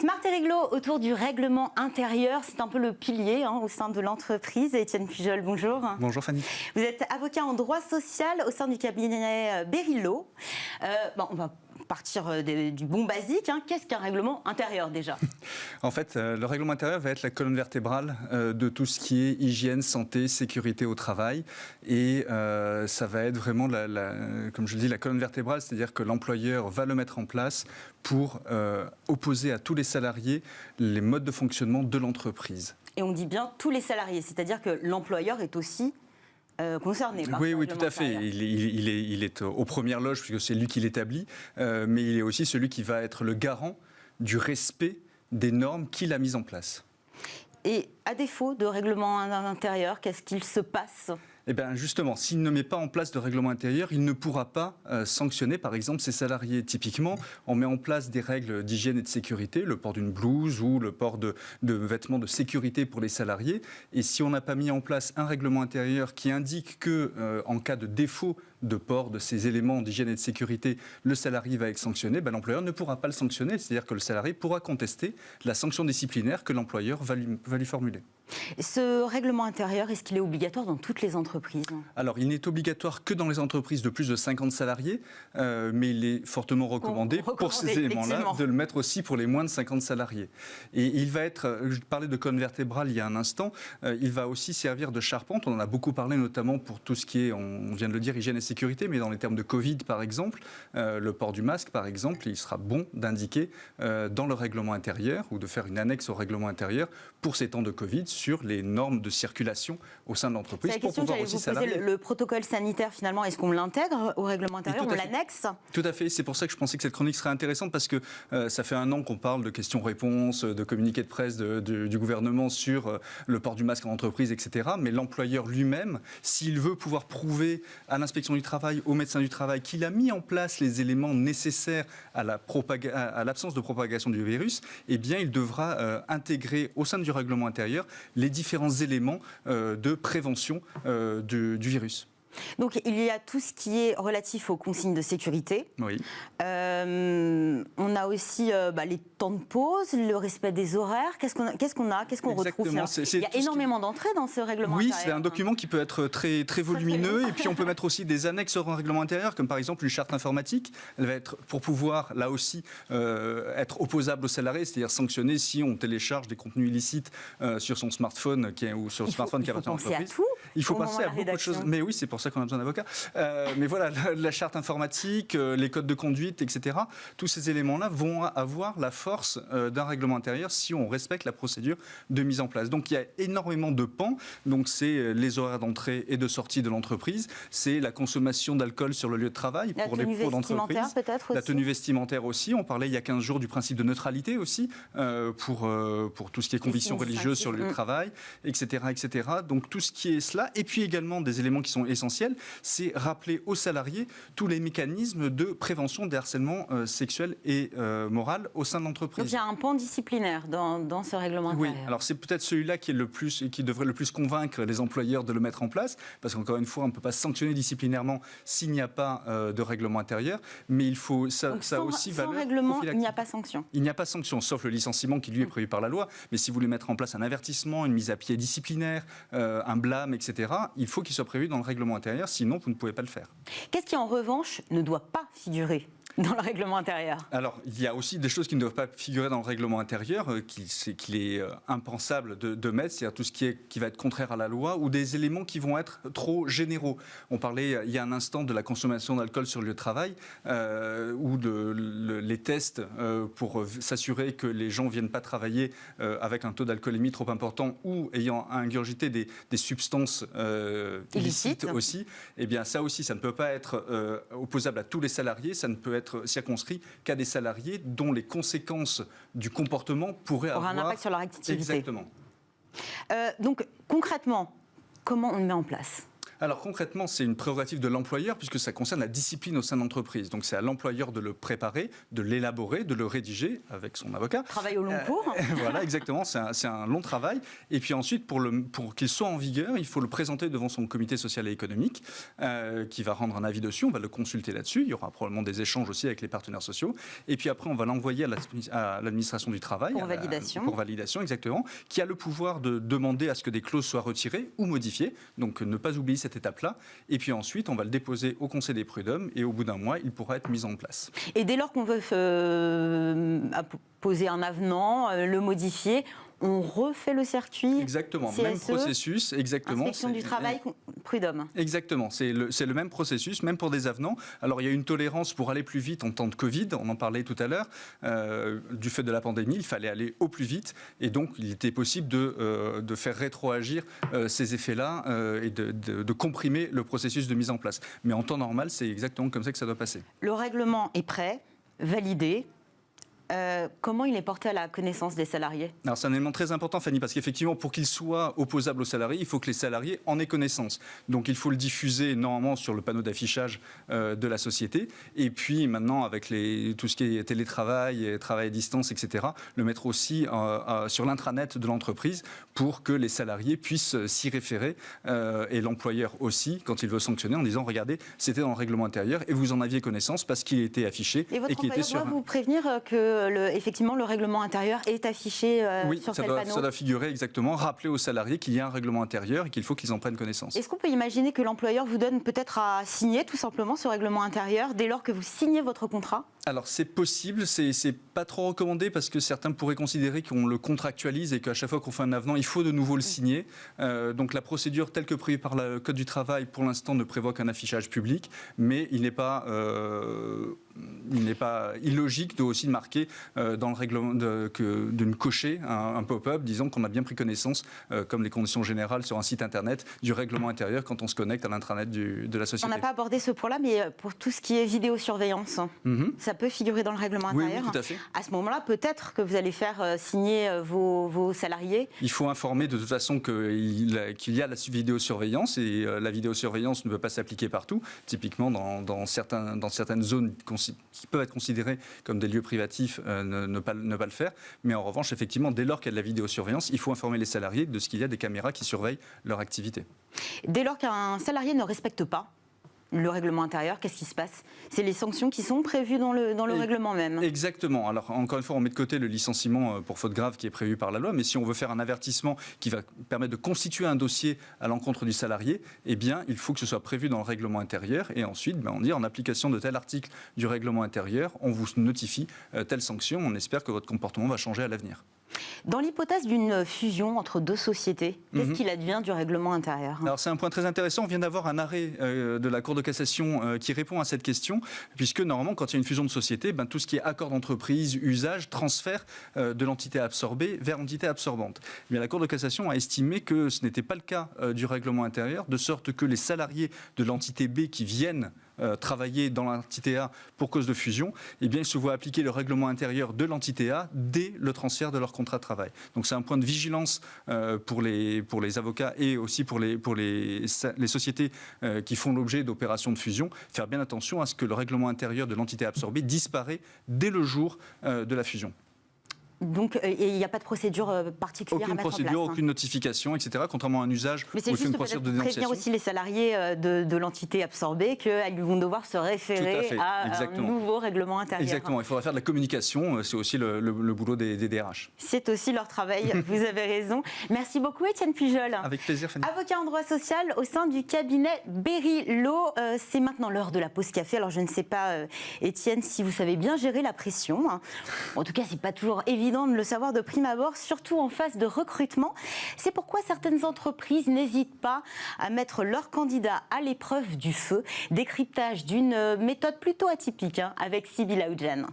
Smart et réglo autour du règlement intérieur, c'est un peu le pilier au sein de l'entreprise. Étienne Pujol, bonjour. Bonjour Fanny. Vous êtes avocat en droit social au sein du cabinet Berilo. On va partir du bon basique. Qu'est-ce qu'un règlement intérieur déjà? En fait, le règlement intérieur va être la colonne vertébrale de tout ce qui est hygiène, santé, sécurité au travail. Et ça va être vraiment, comme je le dis, la colonne vertébrale, c'est-à-dire que l'employeur va le mettre en place pour opposer à tous les salariés les modes de fonctionnement de l'entreprise. Et on dit bien tous les salariés, c'est-à-dire que l'employeur est aussi concerné par Oui, tout à fait. Il est aux premières loges puisque c'est lui qui l'établit, mais il est aussi celui qui va être le garant du respect des normes qu'il a mises en place. Et à défaut de règlement intérieur, qu'est-ce qu'il se passe ? Eh bien justement, s'il ne met pas en place de règlement intérieur, il ne pourra pas sanctionner par exemple ses salariés. Typiquement, on met en place des règles d'hygiène et de sécurité, le port d'une blouse ou le port de vêtements de sécurité pour les salariés. Et si on n'a pas mis en place un règlement intérieur qui indique que en cas de défaut de port de ces éléments d'hygiène et de sécurité, le salarié va être sanctionné, l'employeur ne pourra pas le sanctionner. C'est-à-dire que le salarié pourra contester la sanction disciplinaire que l'employeur va lui formuler. Ce règlement intérieur, est-ce qu'il est obligatoire dans toutes les entreprises ? Alors, il n'est obligatoire que dans les entreprises de plus de 50 salariés, mais il est fortement recommandé pour ces éléments-là de le mettre aussi pour les moins de 50 salariés. Et il va être, je parlais de colonne vertébrale il y a un instant, il va aussi servir de charpente. On en a beaucoup parlé notamment pour tout ce qui est, on vient de le dire, hygiène et sécurité, mais dans les termes de Covid par exemple, le port du masque par exemple, il sera bon d'indiquer dans le règlement intérieur ou de faire une annexe au règlement intérieur pour ces temps de Covid sur les normes de circulation au sein de l'entreprise pour pouvoir aussi salarier. Le protocole sanitaire, finalement, est-ce qu'on l'intègre au règlement intérieur, on l'annexe ? Tout à fait, c'est pour ça que je pensais que cette chronique serait intéressante parce que ça fait un an qu'on parle de questions-réponses, de communiqués de presse du gouvernement sur le port du masque en entreprise, etc. Mais l'employeur lui-même, s'il veut pouvoir prouver à l'inspection du travail, au médecin du travail, qu'il a mis en place les éléments nécessaires à l'absence de propagation du virus, eh bien, il devra intégrer au sein du règlement intérieur les différents éléments de prévention du virus. Donc il y a tout ce qui est relatif aux consignes de sécurité. Oui. On a aussi les temps de pause, le respect des horaires. Qu'est-ce qu'on retrouve? Il y a énormément d'entrées dans ce règlement intérieur. Oui, c'est un document qui peut être très, très volumineux. Et puis on peut mettre aussi des annexes au règlement intérieur, comme par exemple une charte informatique. Elle va être, pour pouvoir, là aussi, être opposable aux salariés, c'est-à-dire sanctionner si on télécharge des contenus illicites sur son smartphone ou sur le smartphone qui appartient à l'entreprise. Il faut penser à beaucoup de choses. Mais oui, c'est pour ça qu'on a besoin d'avocats. Mais voilà, la charte informatique, les codes de conduite, etc. Tous ces éléments-là vont avoir la force d'un règlement intérieur si on respecte la procédure de mise en place. Donc il y a énormément de pans. Donc c'est les horaires d'entrée et de sortie de l'entreprise, c'est la consommation d'alcool sur le lieu de travail pour les pros d'entreprise. La tenue vestimentaire aussi. On parlait il y a 15 jours du principe de neutralité aussi pour tout ce qui est convictions religieuses sur le lieu de travail, etc., etc. Donc tout ce qui est cela. Et puis également des éléments qui sont essentiels, c'est rappeler aux salariés tous les mécanismes de prévention des harcèlements sexuels et moral au sein de l'entreprise. Donc il y a un pan disciplinaire dans ce règlement intérieur. Oui, alors c'est peut-être celui-là qui devrait le plus convaincre les employeurs de le mettre en place, parce qu'encore une fois, on ne peut pas sanctionner disciplinairement s'il n'y a pas de règlement intérieur, mais il faut ça aussi valeur. Sans règlement, il n'y a pas sanction. Il n'y a pas sanction, sauf le licenciement qui lui est prévu par la loi. Mais si vous voulez mettre en place un avertissement, une mise à pied disciplinaire, un blâme, etc., il faut qu'il soit prévu dans le règlement intérieur, sinon vous ne pouvez pas le faire. Qu'est-ce qui en revanche ne doit pas figurer dans le règlement intérieur? Alors, il y a aussi des choses qui ne doivent pas figurer dans le règlement intérieur, qu'il est impensable de mettre, c'est-à-dire tout ce qui va être contraire à la loi, ou des éléments qui vont être trop généraux. On parlait il y a un instant de la consommation d'alcool sur le lieu de travail, ou les tests pour s'assurer que les gens ne viennent pas travailler avec un taux d'alcoolémie trop important, ou ayant ingurgité des substances illicites aussi. Eh bien, ça aussi, ça ne peut pas être opposable à tous les salariés, ça ne peut être circonscrit qu'à des salariés dont les conséquences du comportement pourraient avoir un impact sur leur activité. Exactement. Donc concrètement, comment on le met en place ? Alors concrètement, c'est une prérogative de l'employeur puisque ça concerne la discipline au sein de l'entreprise. Donc c'est à l'employeur de le préparer, de l'élaborer, de le rédiger avec son avocat. Travail au long cours. Voilà, exactement, c'est un long travail. Et puis ensuite, pour qu'il soit en vigueur, il faut le présenter devant son comité social et économique qui va rendre un avis dessus. On va le consulter là-dessus. Il y aura probablement des échanges aussi avec les partenaires sociaux. Et puis après, on va l'envoyer à l'administration du travail. Pour validation. Pour validation, exactement. Qui a le pouvoir de demander à ce que des clauses soient retirées ou modifiées. Donc ne pas oublier cette étape-là. Et puis ensuite, on va le déposer au Conseil des prud'hommes. Et au bout d'un mois, il pourra être mis en place. Et dès lors qu'on veut poser un avenant, le modifier, on refait le circuit. Exactement, CSE, même processus, exactement. Inspection du travail, prud'homme. Exactement, c'est le même processus, même pour des avenants. Alors il y a une tolérance pour aller plus vite en temps de Covid, on en parlait tout à l'heure. Du fait de la pandémie, il fallait aller au plus vite et donc il était possible de faire rétroagir ces effets-là et de comprimer le processus de mise en place. Mais en temps normal, c'est exactement comme ça que ça doit passer. Le règlement est prêt, validé. Comment il est porté à la connaissance des salariés ? Alors c'est un élément très important, Fanny, parce qu'effectivement, pour qu'il soit opposable aux salariés, il faut que les salariés en aient connaissance. Donc il faut le diffuser normalement sur le panneau d'affichage de la société. Et puis maintenant, avec tout ce qui est télétravail, travail à distance, etc., le mettre aussi sur l'intranet de l'entreprise pour que les salariés puissent s'y référer et l'employeur aussi, quand il veut sanctionner, en disant, regardez, c'était dans le règlement intérieur et vous en aviez connaissance parce qu'il était affiché et qu'il était sur... Et votre employeur doit vous prévenir que effectivement, le règlement intérieur est affiché sur tel panneau. Oui, ça doit figurer exactement, rappeler aux salariés qu'il y a un règlement intérieur et qu'il faut qu'ils en prennent connaissance. Est-ce qu'on peut imaginer que l'employeur vous donne peut-être à signer tout simplement ce règlement intérieur dès lors que vous signez votre contrat ? Alors c'est possible, c'est pas trop recommandé parce que certains pourraient considérer qu'on le contractualise et qu'à chaque fois qu'on fait un avenant, il faut de nouveau le signer. Donc la procédure telle que prévue par le Code du travail, pour l'instant, ne prévoit qu'un affichage public, mais il n'est pas illogique de aussi marquer dans le règlement de cocher un pop-up disant qu'on a bien pris connaissance, comme les conditions générales sur un site internet, du règlement intérieur quand on se connecte à l'intranet de la société. On n'a pas abordé ce point-là, mais pour tout ce qui est vidéosurveillance, ça peut figurer dans le règlement intérieur. Oui, tout à fait. À ce moment-là, peut-être que vous allez faire signer vos salariés. Il faut informer de toute façon qu'il y a la vidéosurveillance et la vidéosurveillance ne peut pas s'appliquer partout. Typiquement, dans certaines zones qui peuvent être considérés comme des lieux privatifs, ne pas le faire. Mais en revanche, effectivement, dès lors qu'il y a de la vidéosurveillance, il faut informer les salariés de ce qu'il y a des caméras qui surveillent leur activité. Dès lors qu'un salarié ne respecte pas le règlement intérieur, qu'est-ce qui se passe ? C'est les sanctions qui sont prévues dans le règlement même. Exactement. Alors, encore une fois, on met de côté le licenciement pour faute grave qui est prévu par la loi, mais si on veut faire un avertissement qui va permettre de constituer un dossier à l'encontre du salarié, eh bien, il faut que ce soit prévu dans le règlement intérieur et ensuite, on dit en application de tel article du règlement intérieur, on vous notifie telle sanction. On espère que votre comportement va changer à l'avenir. Dans l'hypothèse d'une fusion entre deux sociétés, qu'est-ce qu'il advient du règlement intérieur ? Alors c'est un point très intéressant. On vient d'avoir un arrêt de la Cour de cassation qui répond à cette question, puisque normalement, quand il y a une fusion de sociétés, tout ce qui est accord d'entreprise, usage, transfert de l'entité absorbée vers l'entité absorbante. Mais la Cour de cassation a estimé que ce n'était pas le cas du règlement intérieur, de sorte que les salariés de l'entité B qui viennent travailler dans l'entité A pour cause de fusion, eh bien, ils se voient appliquer le règlement intérieur de l'entité A dès le transfert de leur contrat de travail. Donc c'est un point de vigilance pour les avocats et aussi pour les sociétés qui font l'objet d'opérations de fusion. Faire bien attention à ce que le règlement intérieur de l'entité absorbée disparaît dès le jour de la fusion. Donc il n'y a pas de procédure particulière à mettre en place. Aucune procédure, aucune notification, etc. Contrairement à un usage où il fait une procédure de dénonciation. Prévenir aussi les salariés de l'entité absorbée qu'ils vont devoir se référer à un nouveau règlement intérieur. Exactement, il faudra faire de la communication, c'est aussi le boulot des DRH. C'est aussi leur travail, vous avez raison. Merci beaucoup Étienne Pujol. Avec plaisir Fanny. Avocat en droit social au sein du cabinet Berry-Lo. C'est maintenant l'heure de la pause café. Alors je ne sais pas Étienne si vous savez bien gérer la pression. En tout cas c'est pas toujours évident de le savoir de prime abord, surtout en phase de recrutement. C'est pourquoi certaines entreprises n'hésitent pas à mettre leurs candidats à l'épreuve du feu. Décryptage d'une méthode plutôt atypique avec Sybille Aoudjan.